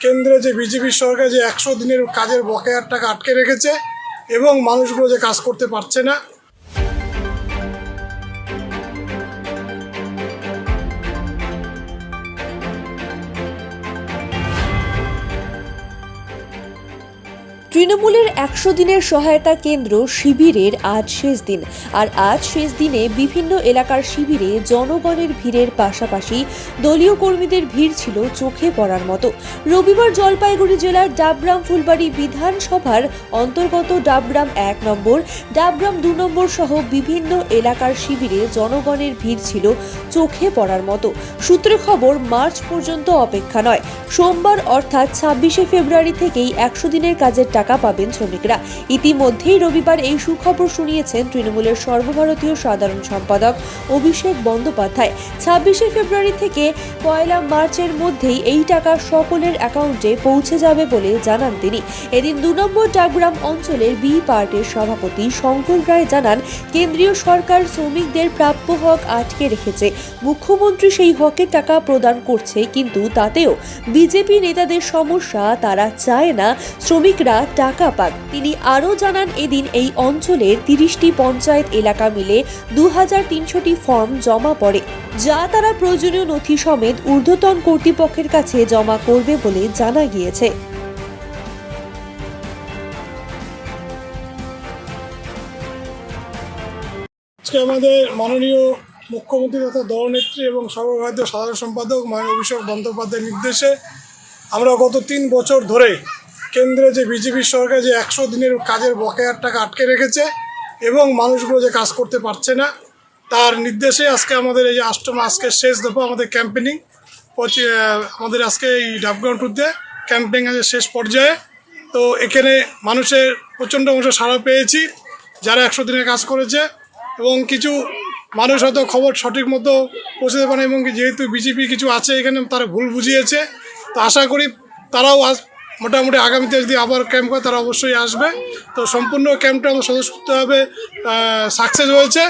কেন্দ্রে যে বিজেপি সরকার যে 100 দিনের কাজের বকেয়ার টাকা আটকে রেখেছে এবং মানুষগুলো যে কাজ করতে পারছে না। তৃণমূলের 100 দিনের সহায়তা কেন্দ্র শিবিরের আজ শেষ দিন। আর আজ শেষ দিনে বিভিন্ন এলাকার শিবিরে জনগণের ভিড়ের পাশাপাশি দলীয় কর্মীদের ভিড় ছিল চোখে পড়ার মতো। রবিবার জলপাইগুড়ি জেলার ডাবগ্রাম ফুলবাড়ি বিধানসভার অন্তর্গত ডাবগ্রাম 1 নম্বর, ডাবগ্রাম 2 নম্বর সহ বিভিন্ন এলাকার শিবিরে জনগণের ভিড় ছিল চোখে পড়ার মতো। সূত্রে খবর, মার্চ পর্যন্ত অপেক্ষা নয়, সোমবার অর্থাৎ 26শে ফেব্রুয়ারি থেকেই 100 দিনের কাজের টাকা পাবেন শ্রমিকরা। ইতিমধ্যেই রবিবার এই সুখবর শুনিয়েছেন তৃণমূলের সর্বভারতীয় সাধারণ সম্পাদক অভিষেক বন্দ্যোপাধ্যায়। 26শে ফেব্রুয়ারি থেকে 1 মার্চের মধ্যেই এই টাকা সকলের অ্যাকাউন্টে পৌঁছে যাবে বলে জানান তিনি। এদিন 2 নম্বর ডাবগ্রাম অঞ্চলের বি পার্টির সভাপতি শঙ্কর রায় জানান, কেন্দ্রীয় সরকার শ্রমিকদের প্রাপ্য হক আটকে রেখেছে। মুখ্যমন্ত্রী সেই হকের টাকা প্রদান করছে, কিন্তু তাতেও বিজেপি নেতাদের সমস্যা, তারা চায় না শ্রমিকরা টাকা পাক। তিনি আরও জানান, এদিন এই অঞ্চলের 30টি পঞ্চায়েত এলাকা মিলে 2300টি ফর্ম জমা পড়ে, যা তারা প্রয়োজনীয় নথি সমেত ঊর্ধ্বতন কর্তৃপক্ষের কাছে জমা করবে বলে জানা গিয়েছে। আজকে আমাদের মাননীয় মুখ্যমন্ত্রী তথা দলনেত্রী এবং সর্বভারতীয় সাধারণ সম্পাদক মাননীয় অভিষেক বন্দ্যোপাধ্যায়ের নির্দেশে আমরা গত 3 বছর ধরে কেন্দ্রে যে বিজেপি সরকার যে 100 দিনের কাজের বকেয়ার টাকা আটকে রেখেছে এবং মানুষগুলো যে কাজ করতে পারছে না, তার নির্দেশে আজকে আমাদের এই যে আজকে শেষ দফা আমাদের ক্যাম্পেনিং আমাদের আজকে এই ডাবগ্রাম টুতে ক্যাম্পেইন আছে শেষ পর্যায়ে। তো এখানে মানুষের প্রচণ্ড সাড়া পেয়েছি যারা 100 দিনের কাজ করেছে, এবং কিছু মানুষ হয়তো খবর সঠিক মতো পৌঁছতে পারে, এবং যেহেতু বিজেপি কিছু আছে এখানে তারা ভুল বুঝিয়েছে। তো আশা করি তারাও মোটামুটি আগামীতে যদি আবার ক্যাম্প করে তারা অবশ্যই আসবে। তো সম্পূর্ণ ক্যাম্পটা আমাদের স্বতঃস্ফূর্তভাবে সাকসেস হয়েছে,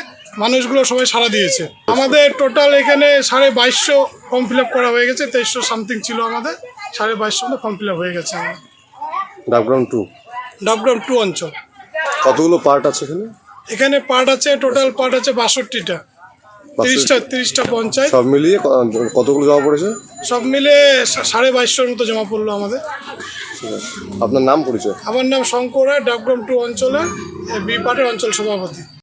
মানুষগুলো সবাই সাড়া দিয়েছে। আমাদের টোটাল এখানে 2250 ফর্ম ফিল আপ করা হয়ে গেছে, 2300 সামথিং ছিল আমাদের, 2250 ফর্ম ফিল আপ হয়ে গেছে আমাদের। ডাবগ্রাম 2 অঞ্চল। কতগুলো পার্ট আছে এখানে পার্ট আছে, টোটাল পার্ট আছে 62টা, 30টা পঞ্চায়েত। সব মিলিয়ে কতগুলো জমা পড়েছে? সব মিলে 2250 মতো জমা পড়লো আমাদের। আপনার নাম পরিচয়? আমার নাম শঙ্কর রায়, ডাবগ্রাম 2 অঞ্চলের বি পার্টির অঞ্চল সভাপতি।